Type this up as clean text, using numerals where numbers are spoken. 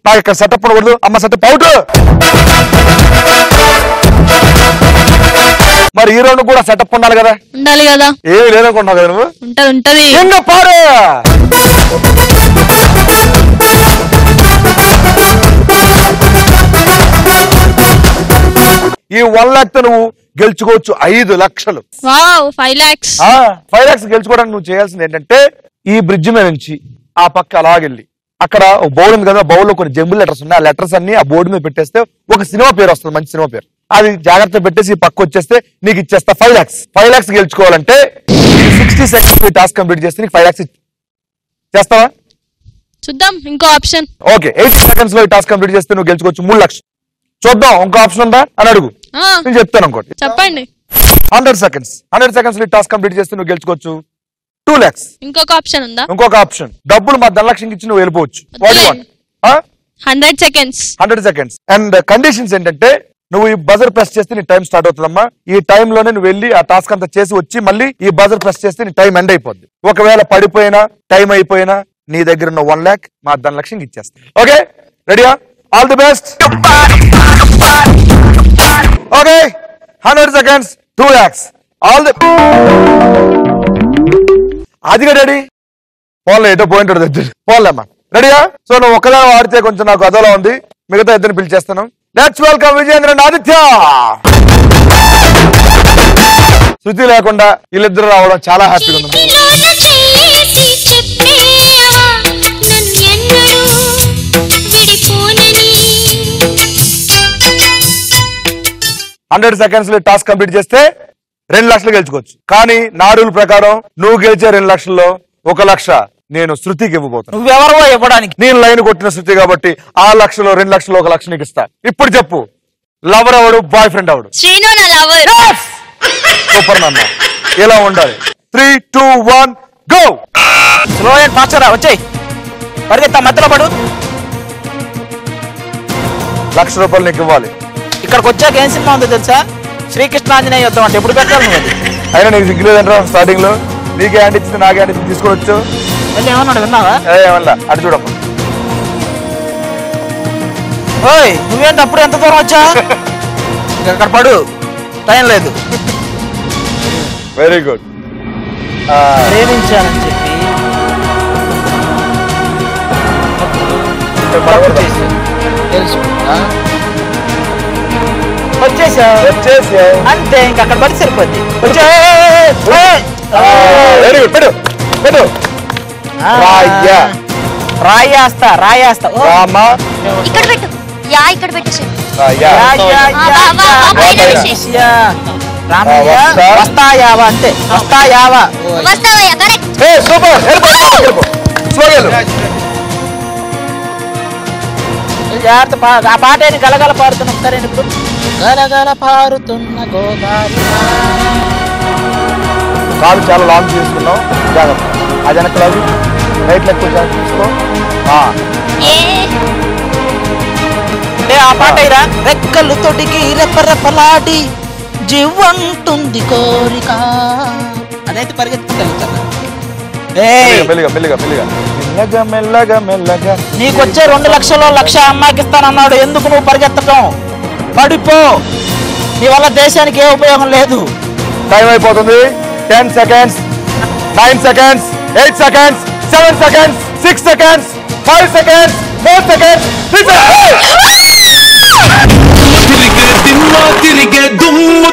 నాకు ఇక్కడ సెటప్ ఉండకూడదు. అమ్మ సెటప్ అవుట్. మరి ఈ రౌండ్ కూడా సెటప్ ఉండాలి కదా. ఉండాలి కదా. ఏమి లేదనుకుంటున్నావు కదా నువ్వు. ఉంటది. ఇంకా పాడు. ఈ 1 లక్ష నువ్వు గెలుచుకోవచ్చు 5 లక్షలు. 5 lakhs. 5 lakhs గెలుచుకోవడానికి నువ్వు చేయాల్సింది ఏంటంటే ఈ బ్రిడ్జ్ మీద నుంచి ఆ పక్క అలాగెళ్ళి అక్కడ బౌల్ ఉంది కదా, బౌల్ లో కొన్ని జంబుల్ లెటర్స్ ఉన్నాయి. ఆ లెటర్స్ అన్ని ఆ బోర్డు మీద పెట్టేస్తే ఒక సినిమా పేరు వస్తుంది, మంచి సినిమా పేరు. అది జాగ్రత్త పెట్టేసి ఈ పక్క వచ్చేస్తే నీకు ఇచ్చేస్తా 5 lakhs. 5 lakhs గెలుచుకోవాలంటే 60 seconds task complete చేస్తే నీకు 5 lakhs చేస్తావా? చూద్దాం. ఇంకో ఆప్షన్. ఓకే, 8 seconds లో ఈ టాస్క్ కంప్లీట్ చేస్తే నువ్వు గెలుచుకోవచ్చు 3 లక్షలు. చూద్దాం ఇంకో ఆప్షన్ ఉందా అని అడుగు. నేను చెప్తాను ఇంకోటి. చెప్పండి. 100 seconds లో టాస్క్ కంప్లీట్ చేస్తే నువ్వు గెలుచుకోవచ్చు 2 lakhs. ఇంకొక ఆప్షన్ ఉందా? ఇంకొక ఆప్షన్, డబ్బులు మా ధనలక్ష్మికి ఇచ్చి నువ్వు వెళ్ళిపోవచ్చు. 100 seconds. 100 seconds. అండ్ కండిషన్స్ ఏంటంటే నువ్వు ఈ బజర్ ప్రెస్ చేస్తే నీ టైం స్టార్ట్ అవుతుందమ్మా. ఈ టైం లోనే నువ్వు వెళ్ళి ఆ టాస్క్ అంతా చేసి వచ్చి మళ్ళీ ఈ బజర్ ప్రెస్ చేస్తే నీ టైం ఎండ్ అయిపోద్ది. ఒకవేళ పడిపోయినా టైం అయిపోయినా నీ దగ్గర ఉన్న 1 lakh మా ధనలక్ష్మికి ఇచ్చేస్తా. ఓకే, రెడీయా? All the best. Okay, 100 seconds 2 lakhs. All the అది రెడీ. పోన్లే, ఎటో పోయింటాడు దగ్గర. పోన్లేమ్మా, రెడీయా? సో నువ్వు ఒక్కదా ఆడితే కొంచెం నాకు అదోలా ఉంది. మిగతా ఇద్దరిని పిలిచేస్తాను. Let's welcome Vijayendra Aditya. శృతి లేకుండా వీళ్ళిద్దరు రావడం చాలా హ్యాపీగా ఉంది. 100 seconds లో టాస్క్ కంప్లీట్ చేస్తే 2 లక్షలు గెలుచుకోవచ్చు. కానీ నా రూల్ ప్రకారం నువ్వు గెలిచే 2 లక్షల్లో 1 లక్ష నేను శృతికి ఇవ్వబోతున్నా. నువ్వెవరో ఇవ్వడానికి? నేను లైన్ కొట్టిన శృతి కాబట్టి ఆ 1 లక్షలో 2 లక్షలు 1 లక్ష నీకు ఇస్తా. ఇప్పుడు చెప్పు, లవర్ అవడు బాయ్ ఫ్రెండ్ అవడు? శ్రీను నా లవర్. సూపర్ నాన్న, ఇలా ఉండాలి. 3, 2, 1 గో. స్లో అండ్ ఫాస్టర్ వచ్చేయ్. పరిగెత్తా, మధ్యలో పడు. 1 లక్ష రూపాయలు నీకు ఇవ్వాలి. ఇక్కడికి వచ్చాక ఏం సినిమా ఉందో తెలుసా? శ్రీకృష్ణాంజనేయ యుద్ధం అంటే ఎప్పుడు పెట్టాలి నువ్వు? అది అయినా నీకు సిగ్గులేదంటారా? స్టార్టింగ్ లో నీకే హ్యాండ్ ఇచ్చింది, నాకే హ్యాండ్ ఇచ్చింది, తీసుకోవచ్చు. ఏమన్నాడు విన్నావా? ఏమన్నా అటు చూడమ్మా. ఓయ్ నువ్వేంటి అప్పుడు ఎంత దూరం వచ్చా? ఇక్కడ పడు, టైం లేదు. Very good. ప్రేమించాలని చెప్పి తెలుసు. వచ్చేసా అంతే, ఇంక అక్కడ పడి సరిపోద్ది. Very good. పెట్టు పెట్టు. రాయేస్తా రాయేస్తా. ఇక్కడ పెట్టు. ఇక్కడ పెట్టేసి వస్తాయావా అంతే, వస్తాయావా. జాగ్రత్త. ఆ పాట ఏంటి? గలగల పారుతున్న ఒకసారి ఇప్పుడు. గలగల పారుతున్న గోదావరి. కాలు చాలా లాంగ్ తీసుకున్నావు, జాగ్రత్త. అది వెనక లాగి రైట్ లెక్క తీసుకో. ఆ పాట ఇరా. రెక్కలు తొడిగి రెప్పరెప్పలాడి జీవంటుంది కోరిక. అదైతే పరిగెత్తుకుంటా. మెల్లిగా మెల్లిగా మెల్లిగా మెల్లగా మెల్లగా మెల్లగా. నీకు వచ్చే 2 లక్షలు 1 లక్ష అమ్మాయికి ఇస్తానన్నాడు. ఎందుకు నువ్వు పరిగెత్తటం? పడిపో, నీ వల్ల దేశానికి ఏ ఉపయోగం లేదు. టైం అయిపోతుంది. 10 seconds, 9 seconds, 8 seconds, 7 seconds, 6 seconds, 5 seconds, 4 seconds, 3 seconds. తిరిగే దుమ్ము